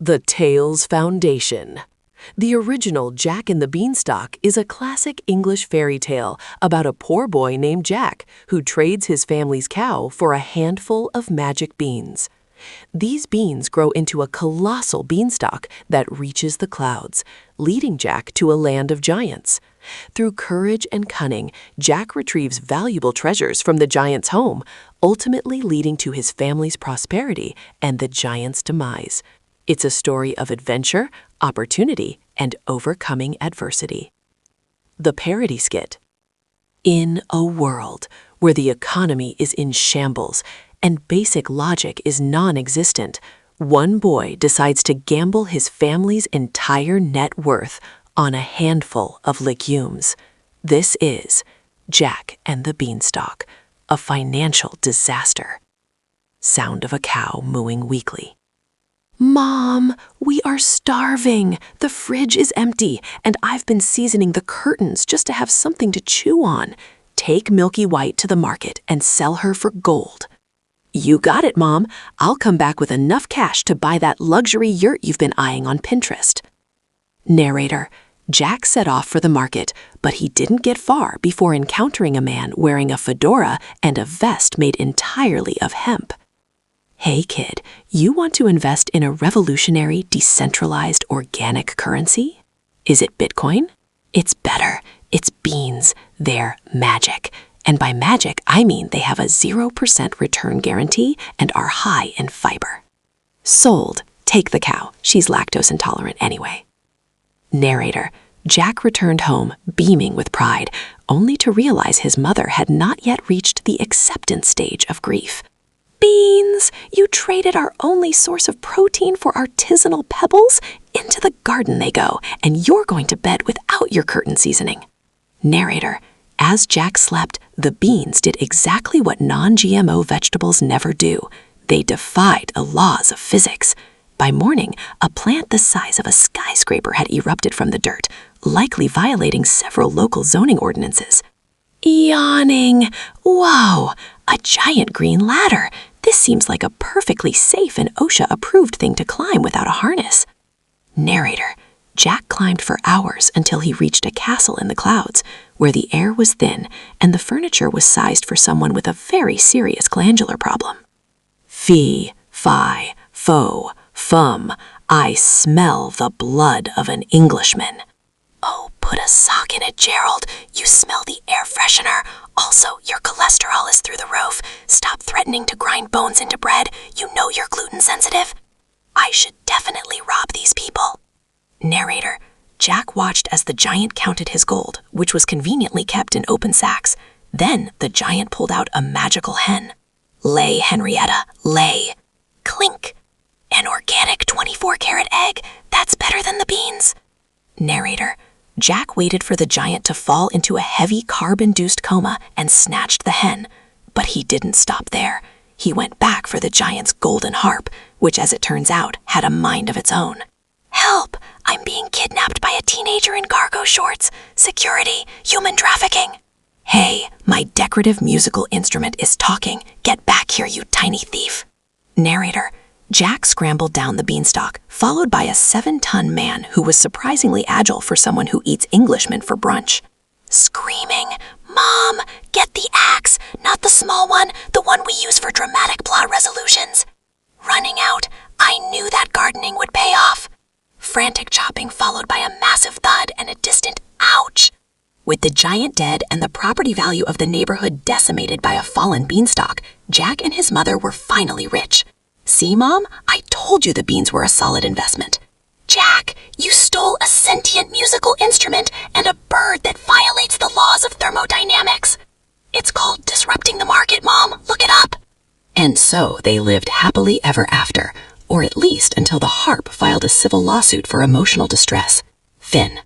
The Tales Foundation. The original Jack and the Beanstalk is a classic English fairy tale about a poor boy named Jack who trades his family's cow for a handful of magic beans. These beans grow into a colossal beanstalk that reaches the clouds, leading Jack to a land of giants. Through courage and cunning, Jack retrieves valuable treasures from the giant's home, ultimately leading to his family's prosperity and the giant's demise. It's a story of adventure, opportunity, and overcoming adversity. The parody skit. In a world where the economy is in shambles and basic logic is non-existent, one boy decides to gamble his family's entire net worth on a handful of legumes. This is Jack and the Beanstalk, a financial disaster. Sound of a cow mooing weakly. Mom, we are starving. The fridge is empty, and I've been seasoning the curtains just to have something to chew on. Take Milky White to the market and sell her for gold. You got it, Mom. I'll come back with enough cash to buy that luxury yurt you've been eyeing on Pinterest. Narrator. Jack set off for the market, but he didn't get far before encountering a man wearing a fedora and a vest made entirely of hemp. Hey kid, you want to invest in a revolutionary, decentralized, organic currency? Is it Bitcoin? It's better. It's beans. They're magic. And by magic, I mean they have a 0% return guarantee and are high in fiber. Sold. Take the cow. She's lactose intolerant anyway. Narrator. Jack returned home, beaming with pride, only to realize his mother had not yet reached the acceptance stage of grief. Beans! You traded our only source of protein for artisanal pebbles? Into the garden they go, and you're going to bed without your curtain seasoning. Narrator. As Jack slept, the beans did exactly what non-GMO vegetables never do. They defied the laws of physics. By morning, a plant the size of a skyscraper had erupted from the dirt, likely violating several local zoning ordinances. Yawning! Whoa! A giant green ladder! This seems like a perfectly safe and OSHA-approved thing to climb without a harness. Narrator. Jack climbed for hours until he reached a castle in the clouds, where the air was thin and the furniture was sized for someone with a very serious glandular problem. Fee, fi, fo, fum, I smell the blood of an Englishman. Oh, put a sock in it, Gerald. You smell the air freshener. Also, your cholesterol is through the roof. Stop threatening to grind bones into bread. You know you're gluten sensitive. I should definitely rob these people. Narrator. Jack watched as the giant counted his gold, which was conveniently kept in open sacks. Then the giant pulled out a magical hen. Lay, Henrietta, lay. Clink. An organic 24-carat egg. That's better than the beans. Narrator. Jack waited for the giant to fall into a heavy carb-induced coma and snatched the hen. But he didn't stop there. He went back for the giant's golden harp, which, as it turns out, had a mind of its own. Help! I'm being kidnapped by a teenager in cargo shorts. Security, human trafficking. Hey, my decorative musical instrument is talking. Get back here, you tiny thief. Narrator. Jack scrambled down the beanstalk, followed by a 7-ton man who was surprisingly agile for someone who eats Englishmen for brunch. Screaming, Mom, get the axe, not the small one, the one we use for dramatic plot resolutions. Running out, I knew that gardening would pay off. Frantic chopping followed by a massive thud and a distant ouch. With the giant dead and the property value of the neighborhood decimated by a fallen beanstalk, Jack and his mother were finally rich. See, Mom? I told you the beans were a solid investment. Jack, you stole a sentient musical instrument and a bird that violates the laws of thermodynamics. It's called disrupting the market, Mom. Look it up. And so they lived happily ever after, or at least until the harp filed a civil lawsuit for emotional distress. Finn.